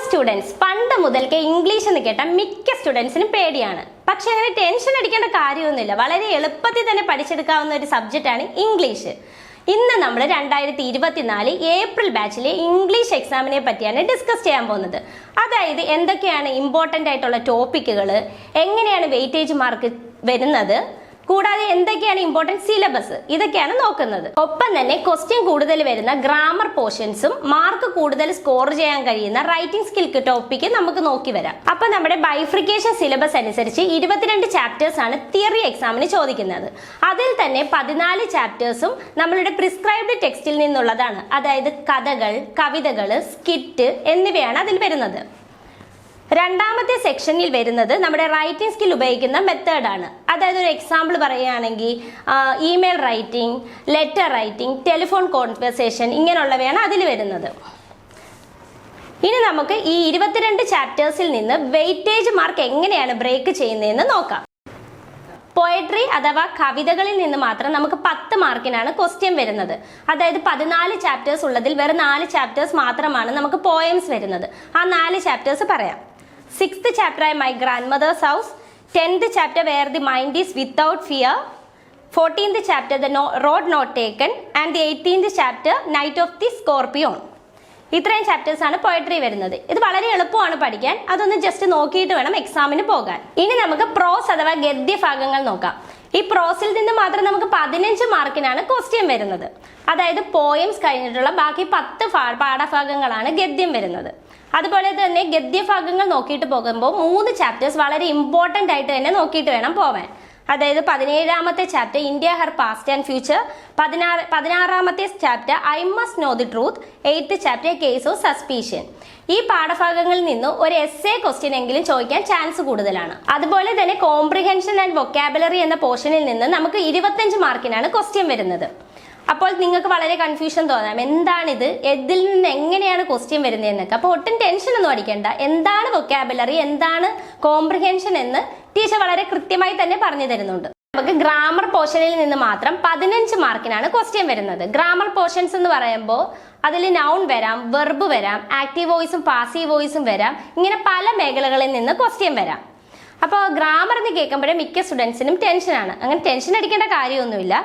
Students പണ്ട് മുതൽക്കേ English എന്ന് കേട്ടാൽ മിക്ക സ്റ്റുഡൻസിനും പേടിയാണ്. പക്ഷെ അങ്ങനെ ടെൻഷൻ അടിക്കേണ്ട കാര്യമൊന്നുമില്ല. വളരെ എളുപ്പത്തിൽ തന്നെ പഠിച്ചെടുക്കാവുന്ന ഒരു സബ്ജക്റ്റാണ് ഇംഗ്ലീഷ്. ഇന്ന് നമ്മൾ 2024 ഏപ്രിൽ ബാച്ചിലെ ഇംഗ്ലീഷ് എക്സാമിനെ പറ്റിയാണ് ഡിസ്കസ് ചെയ്യാൻ പോകുന്നത്. അതായത് എന്തൊക്കെയാണ് ഇമ്പോർട്ടൻ്റ് ആയിട്ടുള്ള ടോപ്പിക്കുകൾ, എങ്ങനെയാണ് വെയിറ്റേജ് മാർക്ക് വരുന്നത്, കൂടാതെ എന്തൊക്കെയാണ് ഇമ്പോർട്ടൻറ്റ് സിലബസ്, ഇതൊക്കെയാണ് നോക്കുന്നത്. ഒപ്പം തന്നെ ക്വസ്റ്റ്യൻ കൂടുതൽ വരുന്ന ഗ്രാമർ പോർഷൻസും മാർക്ക് കൂടുതൽ സ്കോർ ചെയ്യാൻ കഴിയുന്ന റൈറ്റിംഗ് സ്കിൽ ടോപ്പിക്ക് നമുക്ക് നോക്കി വരാം. അപ്പൊ നമ്മുടെ ബൈഫ്രിക്കേഷൻ സിലബസ് അനുസരിച്ച് 22 ചാപ്റ്റേഴ്സ് ആണ് തിയറി എക്സാമിന് ചോദിക്കുന്നത്. അതിൽ തന്നെ 14 ചാപ്റ്റേഴ്സും നമ്മളുടെ പ്രിസ്ക്രൈബ്ഡ് ടെക്സ്റ്റിൽ നിന്നുള്ളതാണ്. അതായത് കഥകൾ, കവിതകൾ, സ്കിറ്റ് എന്നിവയാണ് അതിൽ വരുന്നത്. രണ്ടാമത്തെ സെക്ഷനിൽ വരുന്നത് നമ്മുടെ റൈറ്റിംഗ് സ്കിൽ ഉപയോഗിക്കുന്ന മെത്തേഡാണ്. അതായത് ഒരു എക്സാമ്പിൾ പറയുകയാണെങ്കിൽ email writing, letter writing, telephone conversation, ഇങ്ങനെയുള്ളവയാണ് അതിൽ വരുന്നത്. ഇനി നമുക്ക് ഈ 22 ചാപ്റ്റേഴ്സിൽ നിന്ന് വെയിറ്റേജ് മാർക്ക് എങ്ങനെയാണ് ബ്രേക്ക് ചെയ്യുന്നതെന്ന് നോക്കാം. പോയട്രി അഥവാ കവിതകളിൽ നിന്ന് മാത്രം നമുക്ക് 10 മാർക്കിനാണ് ക്വസ്റ്റ്യൻ വരുന്നത്. അതായത് 14 ചാപ്റ്റേഴ്സ് ഉള്ളതിൽ വെറും 4 ചാപ്റ്റേഴ്സ് മാത്രമാണ് നമുക്ക് പോയംസ് വരുന്നത്. ആ 4 ചാപ്റ്റേഴ്സ് പറയാം. 6th chapter My Grandmother's House, 10th chapter Where the Mind is Without Fear, 14th chapter The Road Not Taken, and the 18th chapter Night of the Scorpion. ഇത്രയും chapters ആണ് poetry വരുന്നത്. ഇത് വളരെ എളുപ്പമാണ് പഠിക്കാൻ. അതൊന്ന് ജസ്റ്റ് നോക്കിയിട്ട് വേണം എക്സാമിന് പോകാൻ. ഇനി നമുക്ക് പ്രോസ് അഥവാ ഗദ്യഭാഗങ്ങൾ നോക്കാം. ഈ പ്രോസിൽ നിന്ന് മാത്രം നമുക്ക് 15 മാർക്കിനാണ് ക്വസ്റ്റ്യൻ വരുന്നത്. അതായത് പോയംസ് കഴിഞ്ഞിട്ടുള്ള ബാക്കി 10 പാഠഭാഗങ്ങളാണ് ഗദ്യം വരുന്നത്. അതുപോലെ തന്നെ ഗദ്യഭാഗങ്ങൾ നോക്കിയിട്ട് പോകുമ്പോൾ 3 ചാപ്റ്റേഴ്സ് വളരെ ഇമ്പോർട്ടൻ്റ് ആയിട്ട് തന്നെ നോക്കിയിട്ട് വേണം പോവാൻ. അതായത് 17ാമത്തെ chapter India her past and future, 16ാമത്തെ chapter I must know the truth, 8th chapter case of suspicion. ഈ പാഠഭാഗങ്ങളിൽ നിന്ന് ഒരു എസ്സേ ക്വസ്റ്റ്യൻ എങ്കിലും ചോദിക്കാൻ ചാൻസ് കൂടുതലാണ്. അതുപോലെ തന്നെ കോംപ്രിഹെൻഷൻ ആൻഡ് വൊക്കാബുലറി എന്ന പോർഷനിൽ നിന്ന് നമുക്ക് 25 മാർക്കിനാണ് ക്വസ്റ്റ്യൻ വരുന്നത്. അപ്പോൾ നിങ്ങൾക്ക് വളരെ കൺഫ്യൂഷൻ തോന്നാം, എന്താണിത്, ഇതിൽ നിന്ന് എങ്ങനെയാണ് ക്വസ്റ്റ്യൻ വരുന്നതെന്നൊക്കെ. അപ്പോൾ ഒട്ടും ടെൻഷൻ ഒന്നും അടിക്കേണ്ട. എന്താണ് വൊക്കാബുലറി, എന്താണ് കോംപ്രിഹെൻഷൻ എന്ന് ടീച്ചർ വളരെ കൃത്യമായി തന്നെ പറഞ്ഞു തരുന്നുണ്ട്. നമുക്ക് ഗ്രാമർ പോർഷനിൽ നിന്ന് മാത്രം 15 മാർക്കിനാണ് ക്വസ്റ്റ്യൻ വരുന്നത്. ഗ്രാമർ പോർഷൻസ് എന്ന് പറയുമ്പോൾ അതിൽ നൗൺ വരാം, വെർബ് വരാം, ആക്റ്റീവ് വോയിസും പാസീവ് വോയിസും വരാം. ഇങ്ങനെ പല മേഖലകളിൽ നിന്ന് ക്വസ്റ്റ്യൻ വരാം. അപ്പോൾ ഗ്രാമർ എന്ന് കേൾക്കുമ്പോഴേ മിക്ക സ്റ്റുഡൻസിനും ടെൻഷനാണ്. അങ്ങനെ ടെൻഷൻ അടിക്കേണ്ട കാര്യമൊന്നുമില്ല.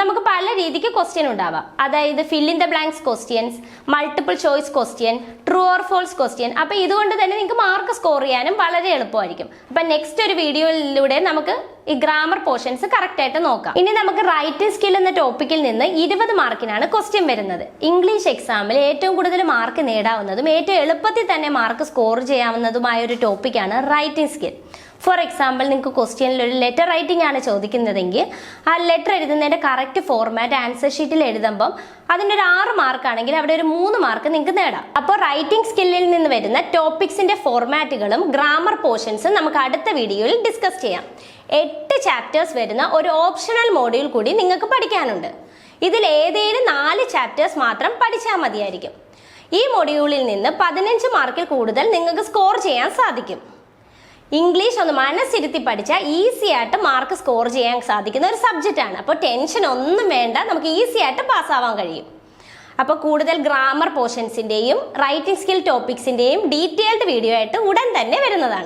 നമുക്ക് പല രീതിക്ക് ക്വസ്റ്റ്യൻ ഉണ്ടാവാം. അതായത് fill in the blanks questions, multiple choice question, true or false question. അപ്പോൾ ഇതുകൊണ്ട് തന്നെ നിങ്ങൾക്ക് മാർക്ക് സ്കോർ ചെയ്യാനും വളരെ എളുപ്പമായിരിക്കും. അപ്പം നെക്സ്റ്റ് ഒരു വീഡിയോയിലൂടെ നമുക്ക് ഈ ഗ്രാമർ പോർഷൻസ് കറക്റ്റ് ആയിട്ട് നോക്കാം. ഇനി നമുക്ക് റൈറ്റിംഗ് സ്കിൽ എന്ന ടോപ്പിക്കിൽ നിന്ന് 20 മാർക്കിനാണ് ക്വസ്റ്റ്യൻ വരുന്നത്. ഇംഗ്ലീഷ് എക്സാമിൽ ഏറ്റവും കൂടുതൽ മാർക്ക് നേടാവുന്നതും ഏറ്റവും എളുപ്പത്തിൽ തന്നെ മാർക്ക് സ്കോർ ചെയ്യാവുന്നതുമായ ഒരു ടോപ്പിക്കാണ് റൈറ്റിംഗ് സ്കിൽ. ഫോർ എക്സാമ്പിൾ, നിങ്ങൾക്ക് ക്വസ്റ്റ്യനിൽ ഒരു ലെറ്റർ റൈറ്റിംഗ് ആണ് ചോദിക്കുന്നതെങ്കിൽ ആ ലെറ്റർ എഴുതുന്നതിൻ്റെ കറക്റ്റ് ഫോർമാറ്റ് ആൻസർ ഷീറ്റിൽ എഴുതുമ്പം അതിൻ്റെ ഒരു 6 മാർക്കാണെങ്കിൽ അവിടെ ഒരു 3 മാർക്ക് നിങ്ങൾക്ക് നേടാം. അപ്പോൾ റൈറ്റിംഗ് സ്കില്ലിൽ നിന്ന് വരുന്ന ടോപ്പിക്സിന്റെ ഫോർമാറ്റുകളും ഗ്രാമർ പോർഷൻസും നമുക്ക് അടുത്ത വീഡിയോയിൽ ഡിസ്കസ് ചെയ്യാം. 8 ചാപ്റ്റേഴ്സ് വരുന്ന ഒരു ഓപ്ഷണൽ മോഡ്യൂൾ കൂടി നിങ്ങൾക്ക് പഠിക്കാനുണ്ട്. ഇതിൽ ഏതെങ്കിലും 4 ചാപ്റ്റേഴ്സ് മാത്രം പഠിച്ചാൽ മതിയായിരിക്കും. ഈ മൊഡ്യൂളിൽ നിന്ന് 15 മാർക്കിൽ കൂടുതൽ നിങ്ങൾക്ക് സ്കോർ ചെയ്യാൻ സാധിക്കും. ഇംഗ്ലീഷ് ഒന്ന് മനസ്സിരുത്തി പഠിച്ചാൽ ഈസി ആയിട്ട് മാർക്ക് സ്കോർ ചെയ്യാൻ സാധിക്കുന്ന ഒരു സബ്ജക്റ്റാണ്. അപ്പോൾ ടെൻഷൻ ഒന്നും വേണ്ട, നമുക്ക് ഈസി ആയിട്ട് പാസ്സാവാൻ കഴിയും. അപ്പോൾ കൂടുതൽ ഗ്രാമർ പോർഷൻസിൻ്റെയും റൈറ്റിംഗ് സ്കിൽ ടോപ്പിക്സിൻ്റെയും ഡീറ്റെയിൽഡ് വീഡിയോ ആയിട്ട് ഉടൻ തന്നെ വരുന്നതാണ്.